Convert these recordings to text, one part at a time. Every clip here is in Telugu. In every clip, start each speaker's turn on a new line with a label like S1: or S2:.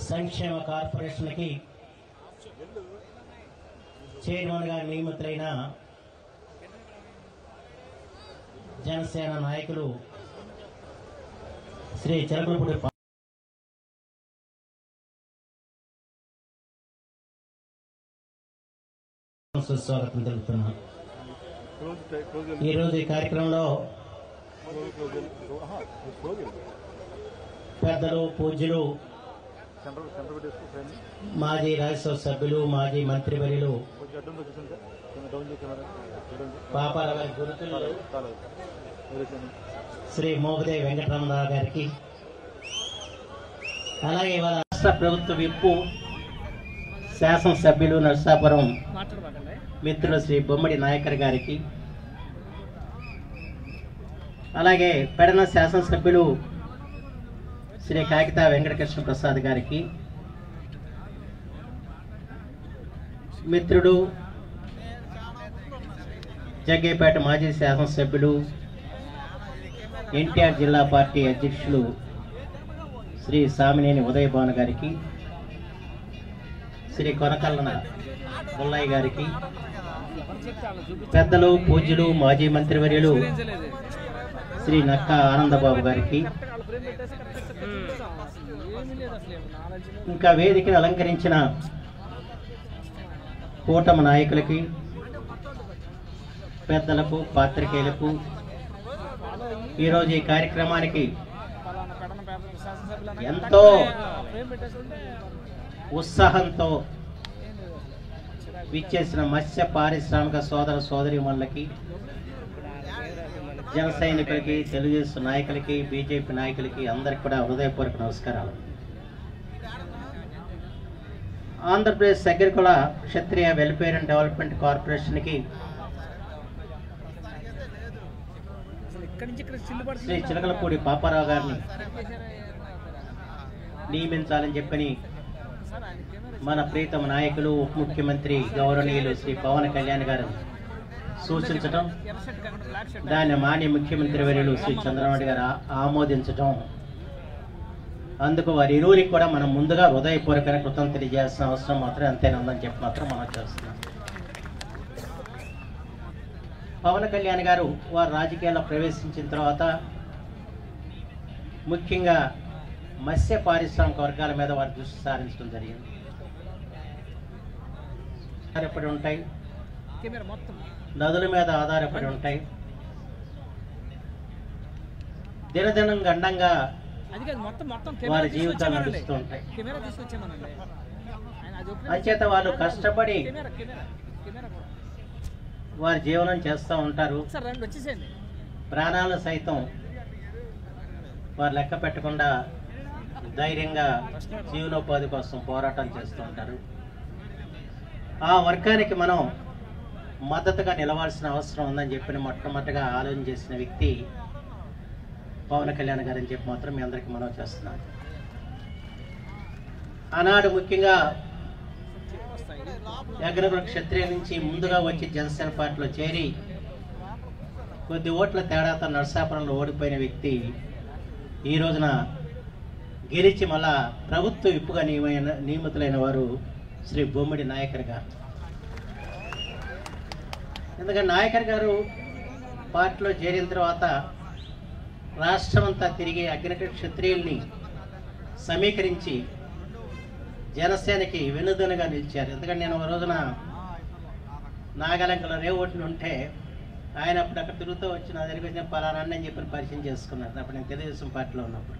S1: సంక్షేమ కార్పొరేషన్కి చైర్మన్గా నియమితులైన జనసేన నాయకులు శ్రీ చిలకలపూడి సుస్వాగతం తెలుపుతున్నాను. ఈరోజు ఈ కార్యక్రమంలో పెద్దలు, పూజ్యులు, మాజీ రాజ్యసభ సభ్యులు, మాజీ మంత్రివర్యులు పాపారావు గురుతులు శ్రీ మోగదేవి వెంకటరమణరావు గారికి, అలాగే ఇవాళ రాష్ట్ర ప్రభుత్వ విప్పు శాసనసభ్యులు నరసాపురం మిత్రులు శ్రీ బొమ్మడి నాయకర్ గారికి, అలాగే పెడన శాసనసభ్యులు శ్రీ కాకితా వెంకటకృష్ణ ప్రసాద్ గారికి, మిత్రుడు జగ్గేపేట మాజీ శాసనసభ్యులు ఎన్టీఆర్ జిల్లా పార్టీ అధ్యక్షులు శ్రీ సామినేని ఉదయభాను గారికి, శ్రీ కొనకల్లన ముల్లయ్య గారికి, పెద్దలు, పూజ్యులు, మాజీ మంత్రివర్యులు శ్రీ నక్క ఆనందబాబు గారికి, ఇంకా వేదికను అలంకరించిన కూటమి నాయకులకి, పెద్దలకు, పాత్రికేయులకు, ఈరోజు ఈ కార్యక్రమానికి ఎంతో ఉత్సాహంతో విచ్చేసిన మత్స్య పారిశ్రామిక సోదర సోదరీమణులకి, జన సైనికులకి, తెలుగుదేశం నాయకులకి, బీజేపీ నాయకులకి అందరికి కూడా హృదయపూర్వక నమస్కారాలు. ఆంధ్రప్రదేశ్ అగ్రికుల క్షత్రియ వెల్ఫేర్ అండ్ డెవలప్మెంట్ కార్పొరేషన్కి శ్రీ చిలకలపూడి పాపారావు గారిని నియమించాలని చెప్పని మన ప్రీతమ నాయకులు, ఉప ముఖ్యమంత్రి గౌరవనీయులు శ్రీ పవన్ కళ్యాణ్ గారు సూచించటం, దాన్ని మాన్య ముఖ్యమంత్రి వర్యులు శ్రీ చంద్రబాబు గారు ఆమోదించటం, అందుకు వారి ఇరువురికి కూడా మనం ముందుగా హృదయపూర్వక కృతజ్ఞతలు తెలియజేయాల్సిన అవసరం మాత్రం అంతేనందని చెప్పి మాత్రం మనం చేస్తున్నాం. పవన్ కళ్యాణ్ గారు వారు రాజకీయాల్లో ప్రవేశించిన తర్వాత ముఖ్యంగా మత్స్య పారిశ్రామిక వర్గాల మీద వారు దృష్టి సారించడం జరిగింది. ఆధారపడి ఉంటాయి, నదుల మీద ఆధారపడి ఉంటాయి, దినదినం గండంగా వారి జీవితాలు నడుస్తూ ఉంటాయి. అంచేత వాళ్ళు కష్టపడి వారి జీవనం చేస్తూ ఉంటారు. ప్రాణాలను సైతం వారు లెక్క పెట్టకుండా ధైర్యంగా జీవనోపాధి కోసం పోరాటం చేస్తూ ఉంటారు. ఆ వర్గానికి మనం మద్దతుగా నిలవాల్సిన అవసరం ఉందని చెప్పి మొట్టమొదటిగా ఆలోచన చేసిన వ్యక్తి పవన్ కళ్యాణ్ గారు అని చెప్పి మాత్రం మీ అందరికీ మనం చేస్తున్నాం. ఆనాడు ముఖ్యంగా అగ్రకుల క్షత్రియ నుంచి ముందుగా వచ్చి జనసేన పార్టీలో చేరి కొద్ది ఓట్ల తేడాతో నరసాపురంలో ఓడిపోయిన వ్యక్తి ఈ రోజున గెలిచి మళ్ళా ప్రభుత్వ విప్పుగా నియమితులైన వారు శ్రీ బొమ్మడి నాయకర్ గారు. ఎందుకంటే నాయకర్ గారు పార్టీలో చేరిన తర్వాత రాష్ట్రమంతా తిరిగి అగ్రకుల క్షత్రియుల్ని సమీకరించి జనసేనకి వెన్నుదన్నుగా నిలిచారు. ఎందుకంటే నేను ఒక రోజున నాగలంకలో రేవోట్లు ఉంటే ఆయన అప్పుడు అక్కడ తిరుగుతూ వచ్చి నా దగ్గరికి వచ్చిన పలానా అని చెప్పి పరిచయం చేసుకున్నారు. అప్పుడు నేను తెలుగుదేశం పార్టీలో ఉన్నప్పుడు.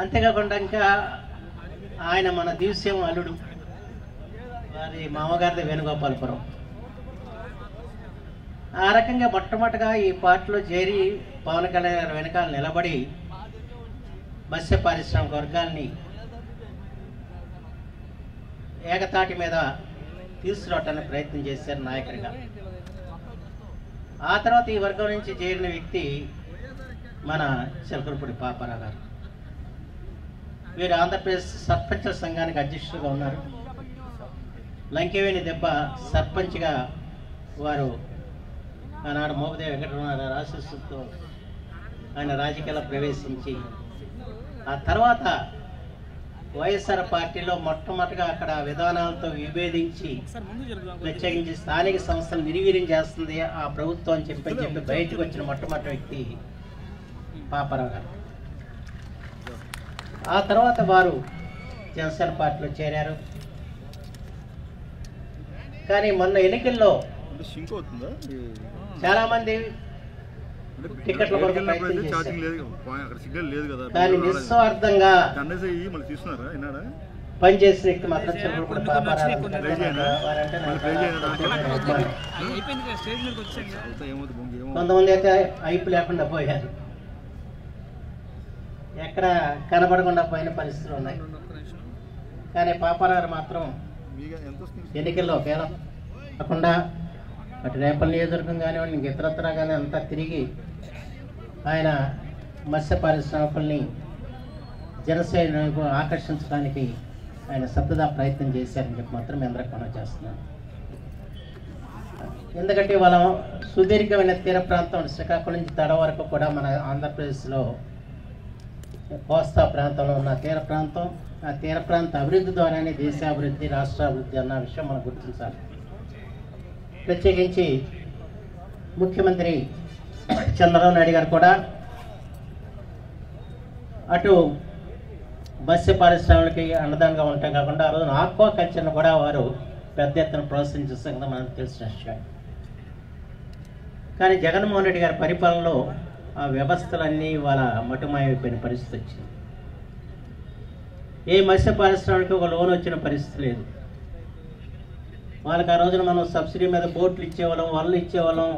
S1: అంతేకాకుండా ఇంకా ఆయన మన దివ్యం అల్లుడు, వారి మామగారిది వేణుగోపాలపురం. ఆ రకంగా మొట్టమొదటిగా ఈ పార్టీలో చేరి పవన్ కళ్యాణ్ గారి వెనకాల నిలబడి మత్స్య పారిశ్రామిక వర్గాల్ని ఏకతాటి మీద తీసుకురావటానికి ప్రయత్నం చేశారు నాయకుడిగా. ఆ తర్వాత ఈ వర్గం నుంచి చేరిన వ్యక్తి మన చిలకలపూడి పాపారావు గారు. వీరు ఆంధ్రప్రదేశ్ సర్పంచ్ సంఘానికి అధ్యక్షులుగా ఉన్నారు. లంకేవేణి దెబ్బ సర్పంచ్గా వారు ఆనాడు మోగదేవి వెంకటరమణారావు ఆశీస్సులతో ఆయన రాజకీయాల్లో ప్రవేశించి ఆ తర్వాత వైఎస్ఆర్ పార్టీలో మొట్టమొదటిగా అక్కడ విధానాలతో విభేదించి ప్రత్యేకించి స్థానిక సంస్థలు నిర్వీర్యం చేస్తుంది ఆ ప్రభుత్వం అని చెప్పి బయటకు వచ్చిన మొట్టమొదటి వ్యక్తి పాపారావు గారు. ఆ తర్వాత వారు జనసేన పార్టీలో చేరారు. కానీ మొన్న ఎన్నికల్లో చాలా మంది టికెట్ల కొరకు ప్రయత్నం చేశారు. కానీ నిస్వార్థంగా పనిచేసిన వ్యక్తి మాత్రం చిన్నప్పుడు పాపారావు. కొంతమంది అయితే అయిపు లేకుండా పోయారు, ఎక్కడ కనబడకుండా పోయిన పరిస్థితులు ఉన్నాయి. కానీ పాపారావు మాత్రం ఎన్నికల్లో కేవలం కాకుండా అటు రేపల్ నియోజకవర్గం కానివ్వండి, ఇంక ఇతరత్రా కానీ అంతా తిరిగి ఆయన మత్స్య పారిశ్రామికుల్ని జనసేనకు ఆకర్షించడానికి ఆయన శబ్దదా ప్రయత్నం చేశారని చెప్పి మాత్రం మీ అందరికీ మనం చేస్తున్నాం. ఎందుకంటే వాళ్ళ సుదీర్ఘమైన తీర ప్రాంతం శ్రీకాకుళం నుంచి తడ వరకు కూడా మన ఆంధ్రప్రదేశ్లో కోస్తా ప్రాంతంలో ఉన్న తీర ప్రాంతం, ఆ తీర ప్రాంత అభివృద్ధి ద్వారానే దేశాభివృద్ధి, రాష్ట్రాభివృద్ధి అన్న విషయం మనం గుర్తించాలి. ప్రత్యేకించి ముఖ్యమంత్రి చంద్రబాబు నాయుడు గారు కూడా అటు మత్స్య పారిశ్రామికకి అండదండగా ఉంటాం కాకుండా ఆ రోజున ఆక్వా కల్చర్ను కూడా వారు పెద్ద ఎత్తున ప్రోత్సహించే సంగతి మనకు తెలిసిన విషయం. కానీ జగన్మోహన్ రెడ్డి గారి పరిపాలనలో ఆ వ్యవస్థలన్నీ వాళ్ళ మటుమాయమైపోయిన పరిస్థితి వచ్చింది. ఏ మత్స్య పారిశ్రామిక ఒక లోన్ వచ్చిన పరిస్థితి లేదు. వాళ్ళకి ఆ రోజున మనం సబ్సిడీ మీద బోట్లు ఇచ్చేవాళ్ళం, వలలు ఇచ్చేవాళ్ళం,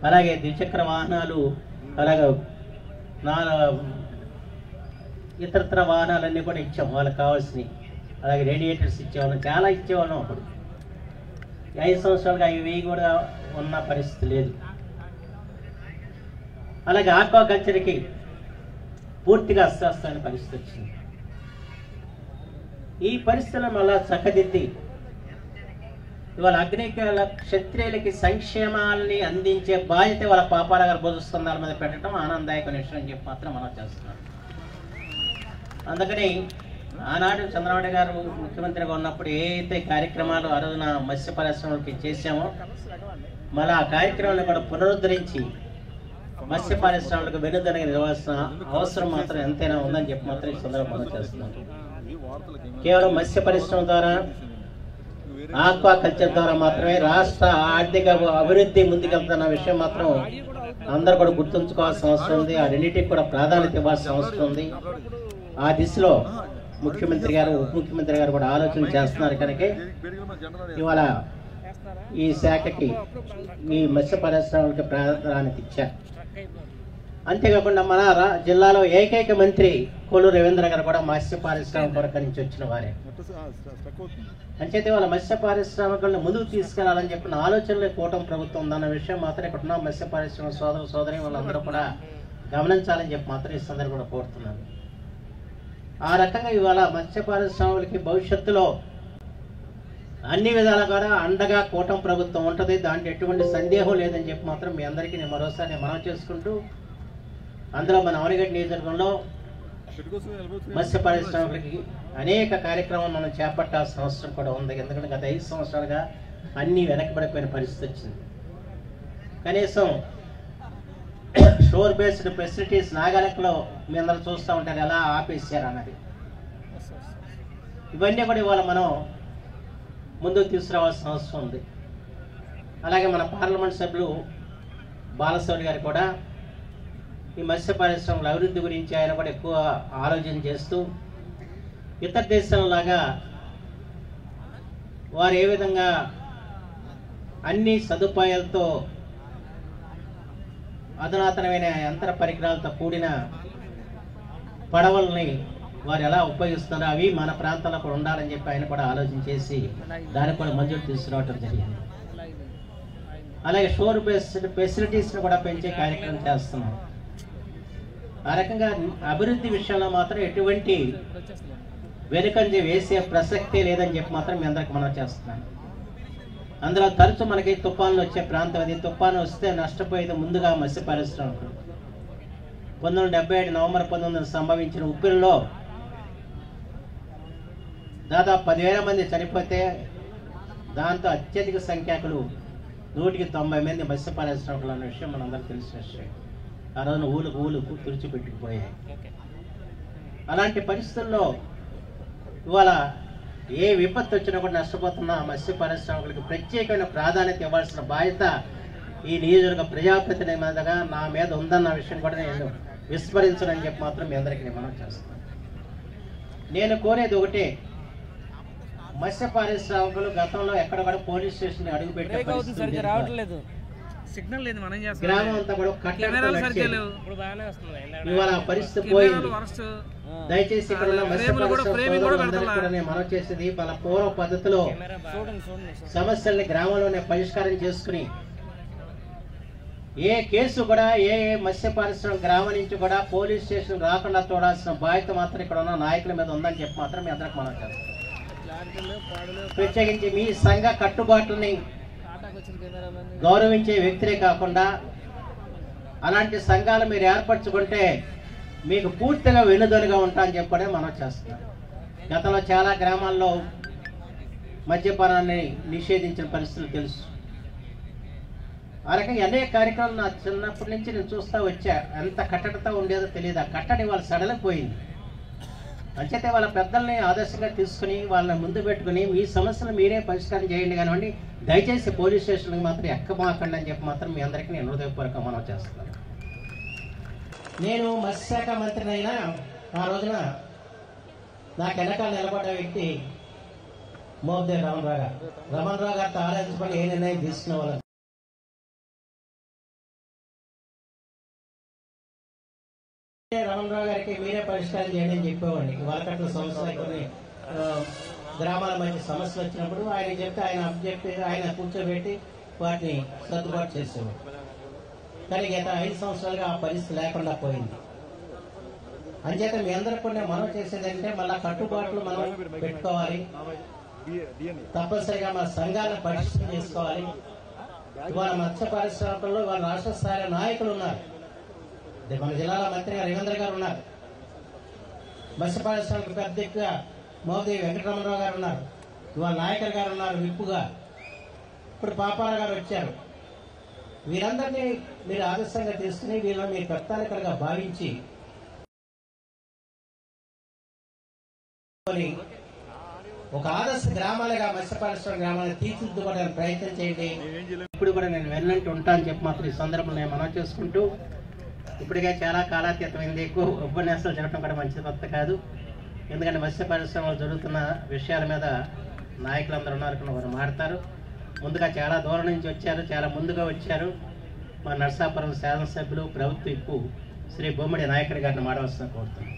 S1: అలాగే ద్విచక్ర వాహనాలు, అలాగే ఇతరత్ర వాహనాలన్నీ కూడా ఇచ్చాం వాళ్ళకి కావాల్సినవి. అలాగే రేడియేటర్స్ ఇచ్చేవాళ్ళం, చాలా ఇచ్చేవాళ్ళం. అప్పుడు 5 సంవత్సరాలుగా ఇవి కూడా ఉన్న పరిస్థితి లేదు. అలాగే ఆక్వాకల్చర్కి పూర్తిగా అస్వస్థమైన పరిస్థితి వచ్చింది. ఈ పరిస్థితులను మళ్ళా చక్కదిద్ది ఇవాళ అగ్నికుల క్షత్రియులకి సంక్షేమాలని అందించే బాధ్యత వాళ్ళ పాపారావు గారు భుజస్కంధాల మీద పెట్టడం ఆనందదాయక విషయం అని చెప్పి మాత్రం మనం చేస్తున్నాం. అందుకని ఆనాడు చంద్రబాబు గారు ముఖ్యమంత్రిగా ఉన్నప్పుడు ఏ అయితే కార్యక్రమాలు ఆ రోజున మత్స్య పరిశ్రమలకి చేశామో మళ్ళీ ఆ కార్యక్రమాలను కూడా పునరుద్ధరించి మత్స్య పారిశ్రామికలకు వెనుదనగా నిర్వహిస్తున్న అవసరం మాత్రం ఎంతైనా ఉందని చెప్పి మాత్రం ఈ సందర్భంగా చేస్తున్నాం. కేవలం మత్స్య పరిశ్రమ ద్వారా, ఆక్వా కల్చర్ ద్వారా మాత్రమే రాష్ట్ర ఆర్థిక అభివృద్ధి ముందుకెళ్తున్న విషయం మాత్రం అందరూ కూడా గుర్తుంచుకోవాల్సిన అవసరం ఉంది. ఆ రెండింటికి కూడా ప్రాధాన్యత ఇవ్వాల్సిన అవసరం ఉంది. ఆ దిశలో ముఖ్యమంత్రి గారు, ఉప ముఖ్యమంత్రి గారు కూడా ఆలోచన చేస్తున్నారు. కనుక ఇవాళ ఈ శాఖకి, ఈ మత్స్య పరిశ్రమలకి ప్రాధాన్యత ఇచ్చారు. అంతేకాకుండా మన జిల్లాలో ఏకైక మంత్రి కొల్లు రవీంద్ర గారు కూడా మత్స్య పారిశ్రామిక వర్గ నుంచి వచ్చిన వారే. అంచేతే వాళ్ళ మత్స్య పారిశ్రామికలను ముందుకు తీసుకెళ్లాలని చెప్పిన ఆలోచనలే కూటమి ప్రభుత్వం ఉందన్న విషయం మాత్రం ఇక్కడ ఉన్న మత్స్య పారిశ్రామిక సోదరి వాళ్ళందరూ కూడా గమనించాలని చెప్పి మాత్రం ఈ సందర్భంగా కోరుతున్నాను. ఆ రకంగా ఇవాళ మత్స్య పారిశ్రామికలకి భవిష్యత్తులో అన్ని విధాలా కూడా అండగా కూటమి ప్రభుత్వం ఉంటుంది, దాంట్లో ఎటువంటి సందేహం లేదని చెప్పి మాత్రం మీ అందరికీ నేను మరోసారి మనం చేసుకుంటూ, అందులో మన అవనిగడ్డ నియోజకవర్గంలో మత్స్య పారిశ్రామికలకి అనేక కార్యక్రమాలు మనం చేపట్టాల్సిన అవసరం కూడా ఉంది. ఎందుకంటే గత 5 సంవత్సరాలుగా అన్నీ వెనకబడిపోయిన పరిస్థితి వచ్చింది. కనీసం షోర్ బేస్డ్ ఫెసిలిటీస్ నాగాలెక్కలో మీ అందరూ చూస్తూ ఉంటారు ఎలా ఆపేసారు అన్నది. ఇవన్నీ కూడా ఇవాళ మనం ముందుకు తీసుకురావాల్సిన అవసరం ఉంది. అలాగే మన పార్లమెంట్ సభ్యులు బాలశౌరి గారు కూడా ఈ మత్స్య పరిశ్రమల అభివృద్ధి గురించి ఆయన కూడా ఎక్కువ ఆలోచన చేస్తూ, ఇతర దేశాలలాగా వారు ఏ విధంగా అన్ని సదుపాయాలతో అధునాతనమైన యంత్ర పరికరాలతో కూడిన పడవల్ని వారు ఎలా ఉపయోగిస్తున్నారో అవి మన ప్రాంతంలో కూడా ఉండాలని చెప్పి ఆయన కూడా ఆలోచన చేసి దానికి కూడా మంజూరు తీసుకురావడం జరిగింది. అలాగే షోర్ బేస్డ్ ఫెసిలిటీస్ని కూడా పెంచే కార్యక్రమం చేస్తున్నాం. ఆ రకంగా అభివృద్ధి విషయంలో మాత్రం ఎటువంటి వెనుకంజ వేసే ప్రసక్తే లేదని చెప్పి మాత్రం మీ అందరికి మనం చేస్తున్నాను. అందులో తరచు మనకి తుఫాన్లు వచ్చే ప్రాంతం అది. తుఫాను వస్తే నష్టపోయేది ముందుగా మత్స్య పరిశ్రమలు. 1977 నవంబర్ 19 సంభవించిన ఉప్పిరిలో దాదాపు 10,000 మంది చనిపోతే దాంతో అత్యధిక సంఖ్యాకులు 190 మంది మత్స్య పరిశ్రమలు అన్న విషయం మనందరూ తెలిసిన విషయం. ఆ రోజున ఊలు తుడిచిపెట్టుకుపోయాయి. అలాంటి పరిస్థితుల్లో ఇవాళ ఏ విపత్తు వచ్చినా కూడా నష్టపోతున్న మత్స్య పరిశ్రమలకు ప్రత్యేకమైన ప్రాధాన్యత ఇవ్వాల్సిన బాధ్యత ఈ నియోజకవర్గ ప్రజాప్రతినిధి మీదగా నా మీద ఉందన్న విషయం కూడా నేను విస్మరించనని చెప్పి మాత్రం మీ అందరికీ నేను మనం చేస్తాను. నేను కోరేది ఒకటే, మత్స్య పారిశ్రామికులు గతంలో ఎక్కడ కూడా పోలీస్ స్టేషన్ అడుగు పెట్టే గ్రామం అంతా కూడా ఇవాళ పరిస్థితి పోయింది. దయచేసి ఇక్కడ ఉన్న మత్స్య పరిశ్రమలందరికీ మనం చేసేది వాళ్ళ పూర్వ పద్ధతిలో సమస్యల్ని గ్రామంలోనే పరిష్కారం చేసుకుని ఏ కేసు కూడా ఏ మత్స్య పరిశ్రమ గ్రామం నుంచి కూడా పోలీస్ స్టేషన్ రాకుండా చూడాల్సిన బాధ్యత మాత్రం ఇక్కడ ఉన్న నాయకుల మీద ఉందని చెప్పి మాత్రం మీ అందరికి మనం చేస్తాం. ప్రత్యేకించి మీ సంఘ కట్టుబాట్లని గౌరవించే వ్యక్తులే కాకుండా అలాంటి సంఘాలు మీరు ఏర్పరచుకుంటే మీకు పూర్తిగా వెన్నుదన్నుగా ఉంటా అని చెప్పడే మనం చేస్తున్నాం. గతంలో చాలా గ్రామాల్లో మద్యపానాన్ని నిషేధించిన పరిస్థితులు తెలుసు. ఆ రకంగా అనేక కార్యక్రమాలు నా చిన్నప్పటి నుంచి నేను చూస్తూ వచ్చా. ఎంత కట్టడితో ఉండేదో తెలియదు. ఆ కట్టడి వాళ్ళ సడలిపోయింది. అంచేతే వాళ్ళ పెద్దల్ని ఆదర్శంగా తీసుకుని వాళ్ళని ముందు పెట్టుకుని మీ సమస్యలు మీరే పరిష్కారం చేయండి కానివ్వండి, దయచేసి పోలీస్ స్టేషన్కి మాత్రం ఎక్కమాకండి అని చెప్పి మాత్రం మీ అందరికీ నేను హృదయపూర్వకంగా మనం చేస్తున్నాను. నేను మత్స్యశాఖ మంత్రిని అయినా ఆ రోజున నాకు వెనకాల నిలబడ్డ వ్యక్తి మోపిదేవి రమణరావు గారితో ఆలోచించుకొని ఏ నిర్ణయం తీసుకునే వాళ్ళని రమణరావు గారికి మీరే పరిష్కారం చేయండి అని చెప్పేవాడిని. వలకట్ల సమస్యలు కొన్ని గ్రామాల మధ్య సమస్యలు వచ్చినప్పుడు ఆయన చెప్తే ఆయన కూర్చోబెట్టి వాటిని సర్దుబాటు చేసేవాడు. కానీ గత 5 సంవత్సరాలుగా ఆ పరిస్థితి లేకుండా పోయింది. అంచేత మీ అందరికీ కూడా మనం చేసేదంటే మళ్ళా కట్టుబాట్లు మనం పెట్టుకోవాలి. తప్పనిసరిగా మన సంఘాలను పరిశీలన చేసుకోవాలి. ఇవాళ మత్స్య పరిశ్రమలో ఇవాళ రాష్ట్ర స్థాయి నాయకులు ఉన్నారు. మన జిల్లాల మంత్రి రవీంద్ర గారు ఉన్నారు. మత్స్య పరిశ్రమకు పెద్దగా మోపిదేవి వెంకటరమణరావు గారు ఉన్నారు. ఇవాళ నాయకర్ గారు ఉన్నారు విప్పుగా. ఇప్పుడు పాపాల గారు వచ్చారు. వీరందరినీ మీరు ఆదర్శంగా తీసుకుని వీళ్ళని మీ ప్రత్యేకంగా భావించి ఒక ఆదర్శ గ్రామాలుగా మత్స్య పరిశ్రమ గ్రామాలను తీర్చిదిద్దుకోవడానికి ప్రయత్నం చేయండి. ఇప్పుడు కూడా నేను వెన్నంటూ ఉంటానని చెప్పి మాత్రం ఈ సందర్భంలో నేను మనం చేసుకుంటూ, ఇప్పటికే చాలా కాలాతీతమైంది. ఎక్కువ ఉపన్యాసాలు జరగడం కూడా మంచి కొత్త కాదు. ఎందుకంటే మత్స్య పరిశ్రమలో జరుగుతున్న విషయాల మీద నాయకులందరూ ఉన్నారు, వారు మాట్లాడతారు. ముందుగా చాలా దూరం నుంచి వచ్చారు, చాలా ముందుగా వచ్చారు. మా నర్సాపురం శాసనసభ్యులు ప్రభుత్వ ఇప్పు శ్రీ బొమ్మడి నాయకుడి గారిని మాడవలసిన కోరుతున్నాను.